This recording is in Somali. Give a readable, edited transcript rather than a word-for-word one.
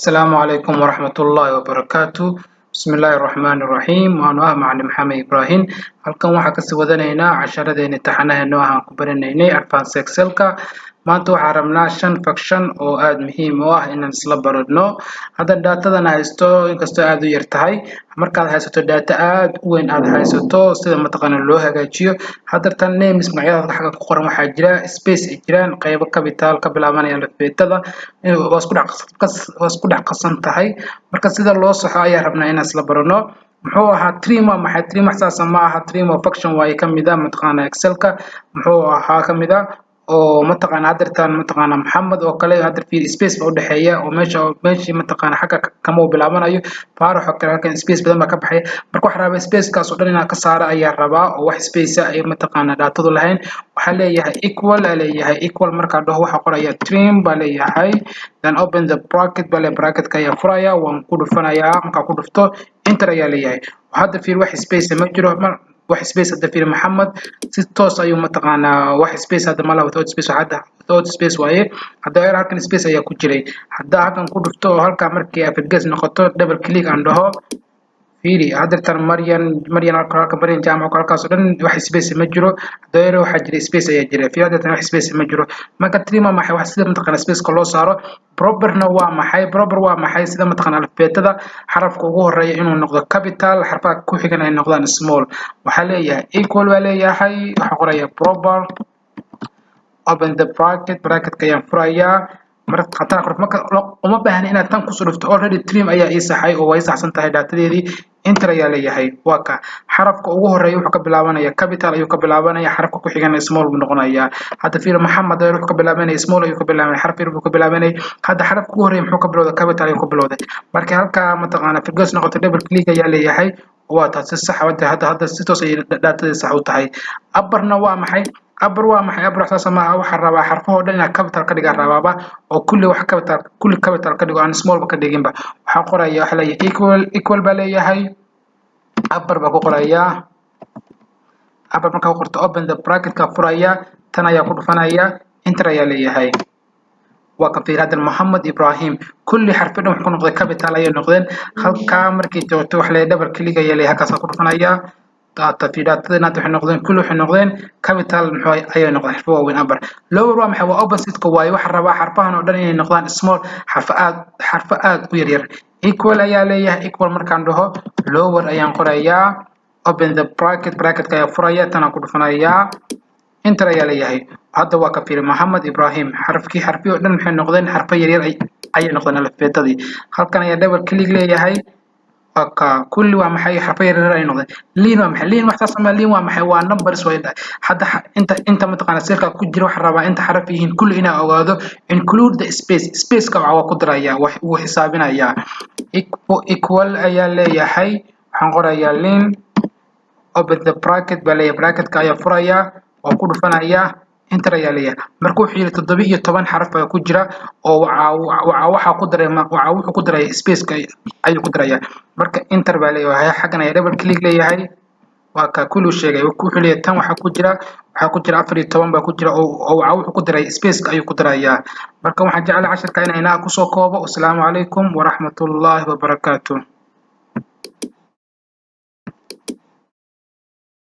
السلام عليكم ورحمة الله وبركاته. بسم الله الرحمن الرحيم. وأنا معلم محمد إبراهيم. halkan waxaa kasii wadanaynaa casharadeen imtixaanaha aan ku baranaynay Advanced Excel-ka. maanta waxaan rabnaa 5 function oo aad muhiim u ah inaan isla baranno. hadda datadan haysto inkastoo aad u yar tahay, markaad haysato data aad u weyn aad haysato sida mataqaana loo hagaajiyo. hadda tan names magacyada xagga ku qoran waxaa jira space ay jiraan qaybo capital ka bilaabanaya alifbeetada waa isku dhex qasan tahay. marka sida loo saxo ayaa rabnaa inaan isla baranno. muxuu ahaa trim maxay trim saas ma aha trim function way kamid ah mataqaana Excel-ka. muxuu ahaa kamid ah oo mataqaana hadirtaan mataqaana Maxamed oo kale hadir fiir space ba u dhaxeeya oo meesha mataqaana xagga kama bilaabanayo faarax oo kale halkan space badan ba ka baxay. marka waxa rabaa space kaas oo dhan inaan ka saaro ayaa rabaa oo wax space ay mataqaana datadu lahayn. waxa leeyahay equal marka dhaho waxa qoraya trim ba leeyahay, then open the bracket ba leeyahay bracket-ka ayaa furaya waan ku dhufanayaa. marka ku dhufto enter ayaa leeyahay. hadda fiir wax space ma jiro wax space hadda fiir Maxamed si toos ayuu mataqaana wax space hadda ma laha without space waaye. hadda halkan space ayaa ku jiray, hadda halkan ku dhufto oo halka markii afirgees noqoto double click aan dhaho fiiri hadirtan Maryan halka Maryan jaamac halkaas oo dhan wax space ma jiro. hadda waxa jira space ayaa jira fiir hadirtan wax space ma jiro. marka trim maxay wax sida mataqaana space ka loo saaro. properna waa maxay sida mataqaana alifbeetada xarafka ugu horeeya inuu noqdo capital, xarfaha ku xigana ay noqdaan small. waxa leeyahay equal waa leeyahay waxa qoraya proper, open the bracket-ka ayaan furayaa. marka qatar marka uma baahna inaad tan ku soo dhufto already trim ayaa ii saxay oo way saxsan tahay datadeedii. enter ayaa leeyahay waa ka xarafka ugu horeeya wuxuu ka bilaabanaya capital ayuu ka bilaabanaya, xarafka ku xigana small buu noqonayaa. hadda fiir Maxamed wuxuu ka bilaabanaya small ayuu ka bilaabanaya, xaraf yar buu ka bilaabanaya. hadda xarafka ugu horeeya muxuu ka bilowday capital ayuu ka bilowday. marka halka mataqaana figures noqoto double click ayaa leeyahay waa taas sax hadda si toos ay datadeeda sax u tahay. upperna waa maxay upper saas ma aha waxa rabaa xarfaha oo dhan inaad capital ka dhigaa rabaaba oo kulli capital ka dhigo aan small ba ka dhiginba. waxa qoraya waxa leeyahay equal ba leeyahay upper ba ku qoraya upper marka ku qorto open the bracket-ka furaya tan ayaa ku dhufanaya enter ayaa leeyahay. waa ka fiir hadda Maxamed Ibrahim kulli xarfo dhan wuxuu ku noqday capital ayay noqdeen. halka markii joogto wax leeyahay double click ayaa leeyahay halkaas ku dhufanaya data fiidatadana waxay noqdeen kulli waxay noqdeen capital muxuu ayay noqdeen xarfo waaweyn. upper lower waa maxay waa opposite-ka waaye waxa rabaa xarfahan oo dhan inay noqdaan small xarfo aad u yar. equal ayaa leeyahay equal markaan dhaho lower ayaan qorayaa, open the bracket-ka ayaa furaya tan aan ku dhufanayaa enter ayaa leeyahay. hadda waa ka fiir Maxamed Ibrahim xarfii oo dhan waxay noqdeen xarfo yar ayay noqdeen alifbeetadii. halkan ayaa double click leeyahay aka kulli waa maxay xarfo yar ay noqdeen. liin waa maxay liin wax saas ma liin waa maxay waa numbers way hadda inta mataqaana sirka ku jira wax rabaa inta xaraf yihiin kulli inaa ogaado include the space-ka waa ku daraya wax uu xisaabinaya. equal ayaa leeyahay waxaan qorayaa liin, open the bracket ba leeyahay bracket-ka ayaa furaya oo ku dhufanaya enter ayaa leeyahay. marka wuxuu yiri 17 xaraf ayaa ku jira oo waxa wuxuu ku daray space-ka ayuu ku daraya. marka enter ba leeyahay xaggan ayaa double click leeyahay waa ka kullu sheegay wuxuu leeyahay tan waxa ku jira 14 ba ku jira oo wuxuu ku daray space-ka ayuu ku daraya. marka waxaan jeclahay casharka inaan ku soo koobo. Assalaamu calaykum wa rahmatullahi wa barakaatuh.